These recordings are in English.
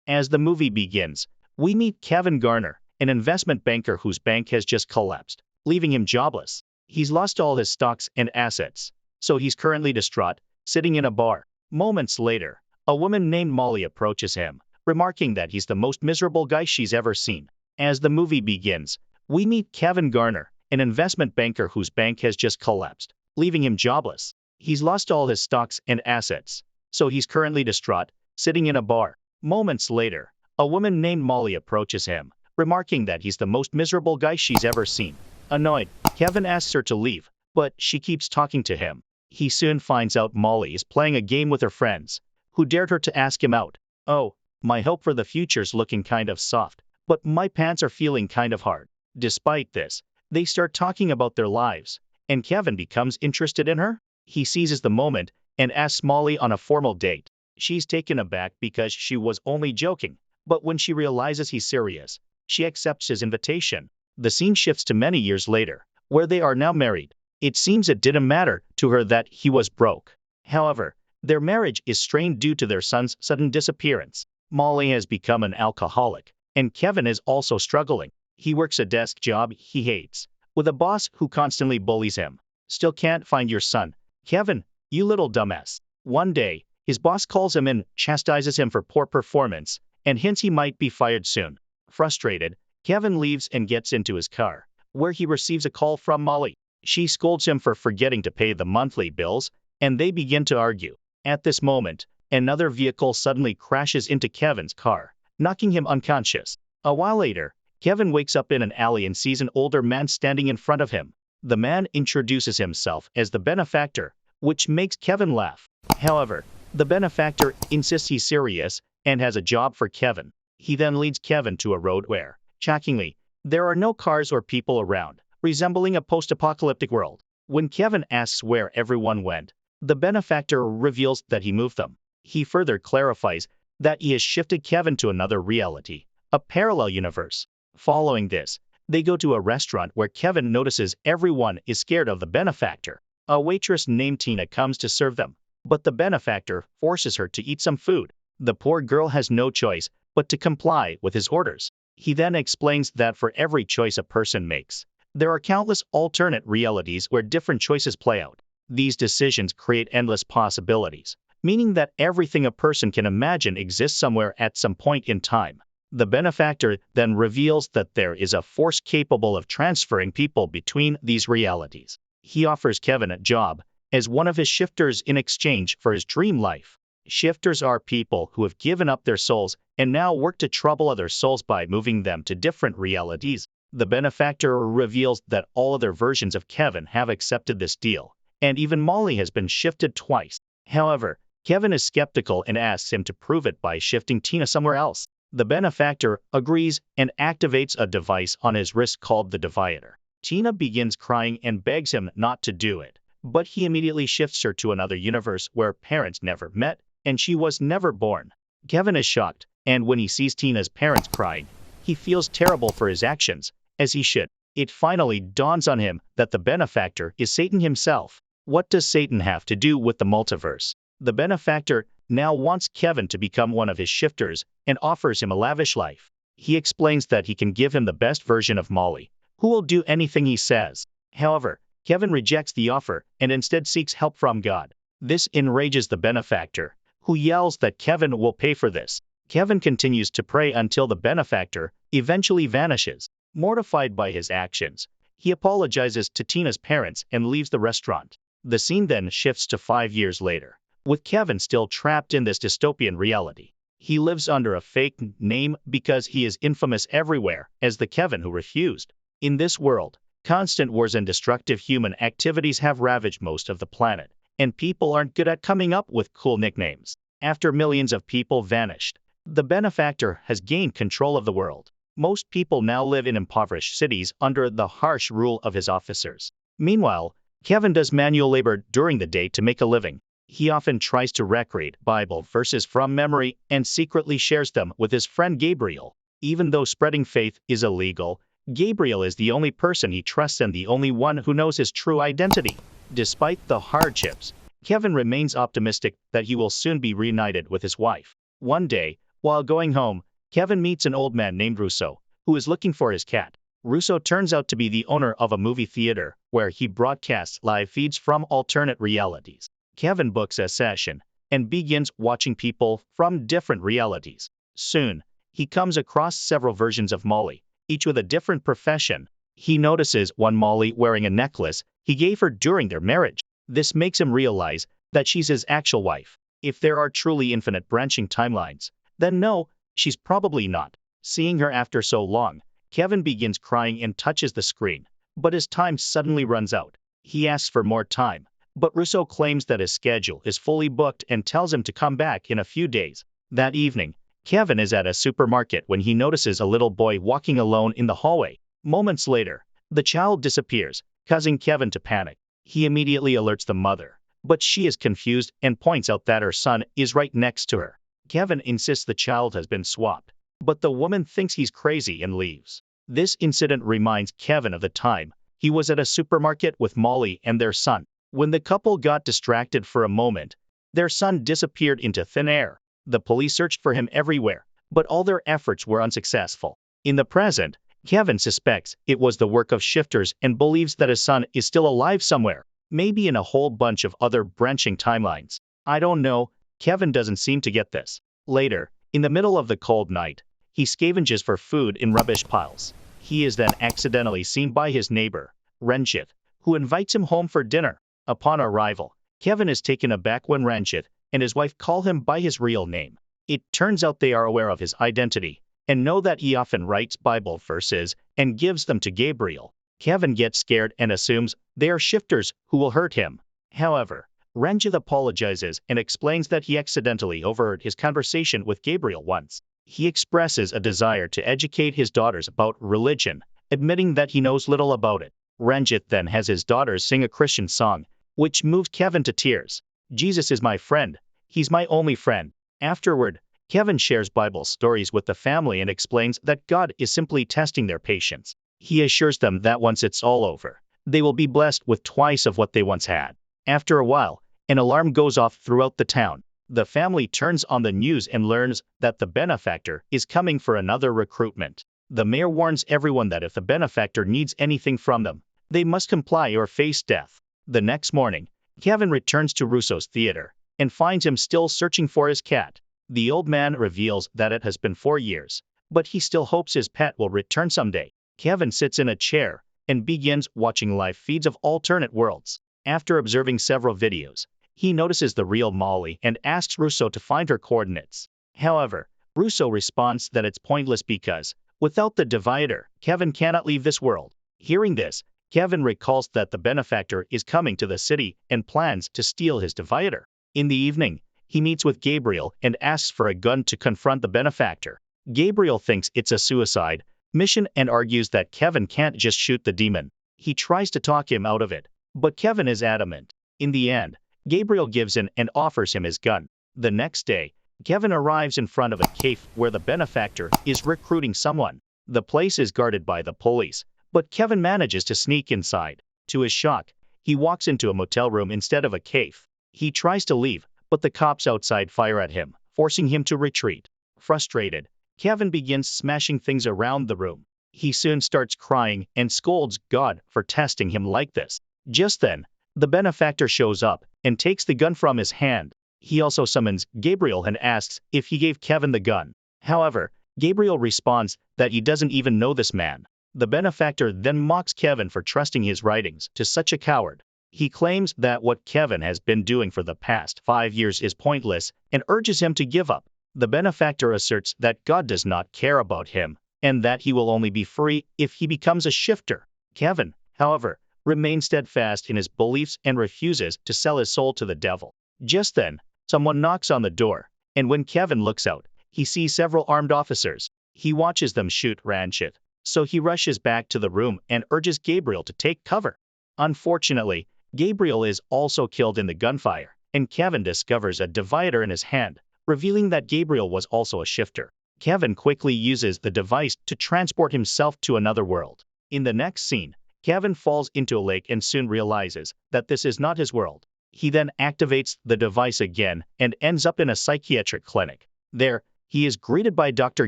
As the movie begins, we meet Kevin Garner, an investment banker whose bank has just collapsed, leaving him jobless. He's lost all his stocks and assets, so he's currently distraught, sitting in a bar. Moments later, a woman named Molly approaches him, remarking that he's the most miserable guy she's ever seen. As the movie begins, we meet Kevin Garner, an investment banker whose bank has just collapsed, leaving him jobless. He's lost all his stocks and assets, so he's currently distraught, sitting in a bar. Moments later, a woman named Molly approaches him, remarking that he's the most miserable guy she's ever seen. Annoyed, Kevin asks her to leave, but she keeps talking to him. He soon finds out Molly is playing a game with her friends, who dared her to ask him out. "Oh, my hope for the future's looking kind of soft, but my pants are feeling kind of hard." Despite this, they start talking about their lives, and Kevin becomes interested in her. He seizes the moment and asks Molly on a formal date. She's taken aback because she was only joking, but when she realizes he's serious, she accepts his invitation. The scene shifts to many years later, where they are now married. It seems it didn't matter to her that he was broke. However, their marriage is strained due to their son's sudden disappearance. Molly has become an alcoholic, and Kevin is also struggling. He works a desk job he hates, with a boss who constantly bullies him. "Still can't find your son, Kevin, you little dumbass." One day, his boss calls him in, chastises him for poor performance, and hints he might be fired soon. Frustrated, Kevin leaves and gets into his car, where he receives a call from Molly. She scolds him for forgetting to pay the monthly bills, and they begin to argue. At this moment, another vehicle suddenly crashes into Kevin's car, knocking him unconscious. A while later, Kevin wakes up in an alley and sees an older man standing in front of him. The man introduces himself as the benefactor, which makes Kevin laugh. However, the benefactor insists he's serious and has a job for Kevin. He then leads Kevin to a road where, shockingly, there are no cars or people around, resembling a post-apocalyptic world. When Kevin asks where everyone went, the benefactor reveals that he moved them. He further clarifies that he has shifted Kevin to another reality, a parallel universe. Following this, they go to a restaurant where Kevin notices everyone is scared of the benefactor. A waitress named Tina comes to serve them, but the benefactor forces her to eat some food. The poor girl has no choice but to comply with his orders. He then explains that for every choice a person makes, there are countless alternate realities where different choices play out. These decisions create endless possibilities, meaning that everything a person can imagine exists somewhere at some point in time. The benefactor then reveals that there is a force capable of transferring people between these realities. He offers Kevin a job as one of his shifters in exchange for his dream life. Shifters are people who have given up their souls and now work to trouble other souls by moving them to different realities. The benefactor reveals that all other versions of Kevin have accepted this deal, and even Molly has been shifted twice. However, Kevin is skeptical and asks him to prove it by shifting Tina somewhere else. The benefactor agrees and activates a device on his wrist called the divider. Tina begins crying and begs him not to do it, but he immediately shifts her to another universe where parents never met and she was never born. Kevin is shocked, and when he sees Tina's parents crying, he feels terrible for his actions, as he should. It finally dawns on him that the benefactor is Satan himself. What does Satan have to do with the multiverse? The benefactor now wants Kevin to become one of his shifters and offers him a lavish life. He explains that he can give him the best version of Molly, who will do anything he says. However, Kevin rejects the offer and instead seeks help from God. This enrages the benefactor, who yells that Kevin will pay for this. Kevin continues to pray until the benefactor eventually vanishes. Mortified by his actions, he apologizes to Tina's parents and leaves the restaurant. The scene then shifts to 5 years later, with Kevin still trapped in this dystopian reality. He lives under a fake name because he is infamous everywhere as the Kevin who refused. In this world, constant wars and destructive human activities have ravaged most of the planet, and people aren't good at coming up with cool nicknames. After millions of people vanished, the benefactor has gained control of the world. Most people now live in impoverished cities under the harsh rule of his officers. Meanwhile, Kevin does manual labor during the day to make a living. He often tries to recreate Bible verses from memory and secretly shares them with his friend Gabriel. Even though spreading faith is illegal, Gabriel is the only person he trusts and the only one who knows his true identity. Despite the hardships, Kevin remains optimistic that he will soon be reunited with his wife. One day, While going home, Kevin meets an old man named Russo, who is looking for his cat. Russo turns out to be the owner of a movie theater where he broadcasts live feeds from alternate realities. Kevin books a session and begins watching people from different realities. Soon, he comes across several versions of Molly, each with a different profession. He notices one Molly wearing a necklace he gave her during their marriage. This makes him realize that she's his actual wife. If there are truly infinite branching timelines, then no, she's probably not. Seeing her after so long, Kevin begins crying and touches the screen, but his time suddenly runs out. He asks for more time, but Russo claims that his schedule is fully booked and tells him to come back in a few days. That evening, Kevin is at a supermarket when he notices a little boy walking alone in the hallway. Moments later, the child disappears, causing Kevin to panic. He immediately alerts the mother, but she is confused and points out that her son is right next to her. Kevin insists the child has been swapped, but the woman thinks he's crazy and leaves. This incident reminds Kevin of the time he was at a supermarket with Molly and their son. When the couple got distracted for a moment, their son disappeared into thin air. The police searched for him everywhere, but all their efforts were unsuccessful. In the present, Kevin suspects it was the work of shifters and believes that his son is still alive somewhere, maybe in a whole bunch of other branching timelines. I don't know, Kevin doesn't seem to get this. Later, in the middle of the cold night, he scavenges for food in rubbish piles. He is then accidentally seen by his neighbor, Ranjit, who invites him home for dinner. Upon arrival, Kevin is taken aback when Ranjit and his wife call him by his real name. It turns out they are aware of his identity and know that he often writes Bible verses and gives them to Gabriel. Kevin gets scared and assumes they are shifters who will hurt him. However, Ranjit apologizes and explains that he accidentally overheard his conversation with Gabriel once. He expresses a desire to educate his daughters about religion, admitting that he knows little about it. Ranjit then has his daughters sing a Christian song, which moves Kevin to tears. Jesus is my friend. He's my only friend. Afterward, Kevin shares Bible stories with the family and explains that God is simply testing their patience. He assures them that once it's all over, they will be blessed with twice of what they once had. After a while, an alarm goes off throughout the town. The family turns on the news and learns that the benefactor is coming for another recruitment. The mayor warns everyone that if the benefactor needs anything from them, they must comply or face death. The next morning, Kevin returns to Russo's theater and finds him still searching for his cat. The old man reveals that it has been 4 years, but he still hopes his pet will return someday. Kevin sits in a chair and begins watching live feeds of alternate worlds. After observing several videos, he notices the real Molly and asks Russo to find her coordinates. However, Russo responds that it's pointless because, without the divider, Kevin cannot leave this world. Hearing this, Kevin recalls that the benefactor is coming to the city and plans to steal his divider. In the evening, he meets with Gabriel and asks for a gun to confront the benefactor. Gabriel thinks it's a suicide mission and argues that Kevin can't just shoot the demon. He tries to talk him out of it, but Kevin is adamant. In the end, Gabriel gives in and offers him his gun. The next day, Kevin arrives in front of a cave where the benefactor is recruiting someone. The place is guarded by the police, but Kevin manages to sneak inside. To his shock, he walks into a motel room instead of a cave. He tries to leave, but the cops outside fire at him, forcing him to retreat. Frustrated, Kevin begins smashing things around the room. He soon starts crying and scolds God for testing him like this. Just then, the benefactor shows up and takes the gun from his hand. He also summons Gabriel and asks if he gave Kevin the gun. However, Gabriel responds that he doesn't even know this man. The benefactor then mocks Kevin for trusting his writings to such a coward. He claims that what Kevin has been doing for the past 5 years is pointless and urges him to give up. The benefactor asserts that God does not care about him and that he will only be free if he becomes a shifter. Kevin, however, remains steadfast in his beliefs and refuses to sell his soul to the devil. Just then, someone knocks on the door, and when Kevin looks out, he sees several armed officers. He watches them shoot Ranjit, so he rushes back to the room and urges Gabriel to take cover. Unfortunately, Gabriel is also killed in the gunfire, and Kevin discovers a divider in his hand, revealing that Gabriel was also a shifter. Kevin quickly uses the device to transport himself to another world. In the next scene, Kevin falls into a lake and soon realizes that this is not his world. He then activates the device again and ends up in a psychiatric clinic. There, he is greeted by Dr.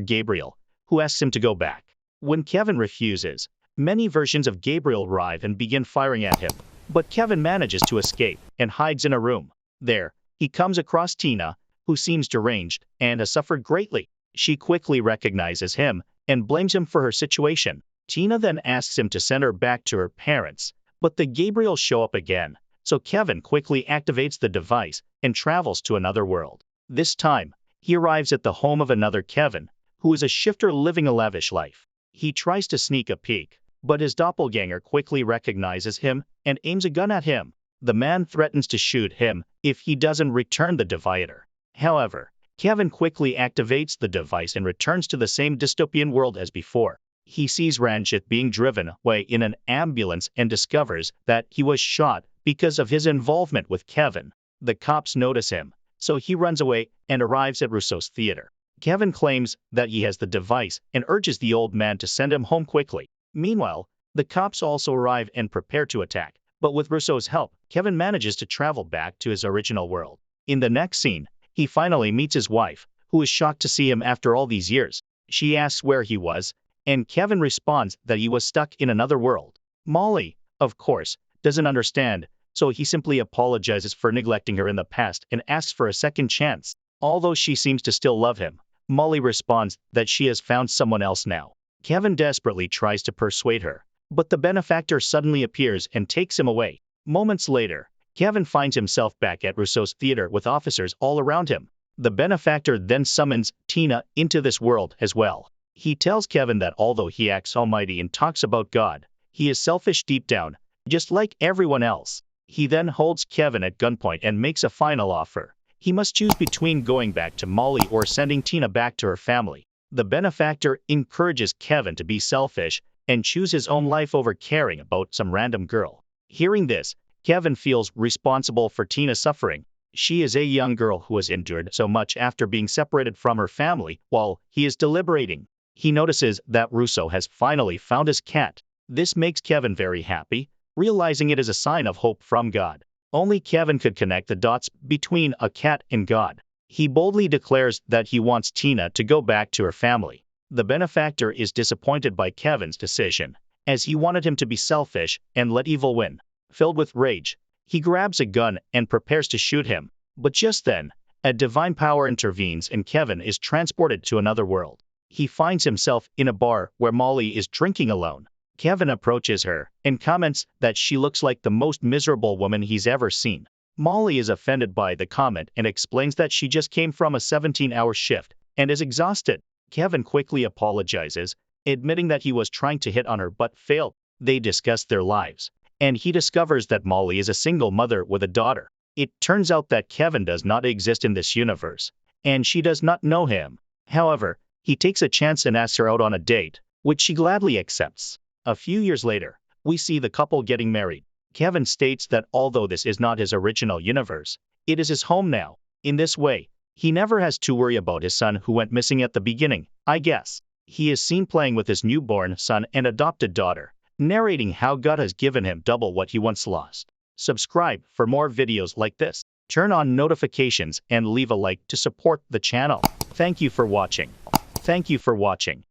Gabriel, who asks him to go back. When Kevin refuses, many versions of Gabriel arrive and begin firing at him. But Kevin manages to escape and hides in a room. There, he comes across Tina, who seems deranged and has suffered greatly. She quickly recognizes him and blames him for her situation. Tina then asks him to send her back to her parents, but the Gabriels show up again, so Kevin quickly activates the device and travels to another world. This time, he arrives at the home of another Kevin, who is a shifter living a lavish life. He tries to sneak a peek, but his doppelganger quickly recognizes him and aims a gun at him. The man threatens to shoot him if he doesn't return the divider. However, Kevin quickly activates the device and returns to the same dystopian world as before. He sees Ranjit being driven away in an ambulance and discovers that he was shot because of his involvement with Kevin. The cops notice him, so he runs away and arrives at Russo's theater. Kevin claims that he has the device and urges the old man to send him home quickly. Meanwhile, the cops also arrive and prepare to attack, but with Russo's help, Kevin manages to travel back to his original world. In the next scene, he finally meets his wife, who is shocked to see him after all these years. She asks where he was, and Kevin responds that he was stuck in another world. Molly, of course, doesn't understand, so he simply apologizes for neglecting her in the past and asks for a second chance. Although she seems to still love him, Molly responds that she has found someone else now. Kevin desperately tries to persuade her, but the benefactor suddenly appears and takes him away. Moments later, Kevin finds himself back at Russo's theater with officers all around him. The benefactor then summons Tina into this world as well. He tells Kevin that although he acts almighty and talks about God, he is selfish deep down, just like everyone else. He then holds Kevin at gunpoint and makes a final offer. He must choose between going back to Molly or sending Tina back to her family. The benefactor encourages Kevin to be selfish and choose his own life over caring about some random girl. Hearing this, Kevin feels responsible for Tina's suffering. She is a young girl who has endured so much after being separated from her family. While he is deliberating, he notices that Russo has finally found his cat. This makes Kevin very happy, realizing it is a sign of hope from God. Only Kevin could connect the dots between a cat and God. He boldly declares that he wants Tina to go back to her family. The benefactor is disappointed by Kevin's decision, as he wanted him to be selfish and let evil win. Filled with rage, he grabs a gun and prepares to shoot him. But just then, a divine power intervenes and Kevin is transported to another world. He finds himself in a bar where Molly is drinking alone. Kevin approaches her and comments that she looks like the most miserable woman he's ever seen. Molly is offended by the comment and explains that she just came from a 17-hour shift and is exhausted. Kevin quickly apologizes, admitting that he was trying to hit on her but failed. They discuss their lives, and he discovers that Molly is a single mother with a daughter. It turns out that Kevin does not exist in this universe, and she does not know him. However, he takes a chance and asks her out on a date, which she gladly accepts. A few years later, we see the couple getting married. Kevin states that although this is not his original universe, it is his home now. In this way, he never has to worry about his son who went missing at the beginning, I guess. He is seen playing with his newborn son and adopted daughter, narrating how God has given him double what he once lost. Subscribe for more videos like this. Turn on notifications and leave a like to support the channel. Thank you for watching. Thank you for watching.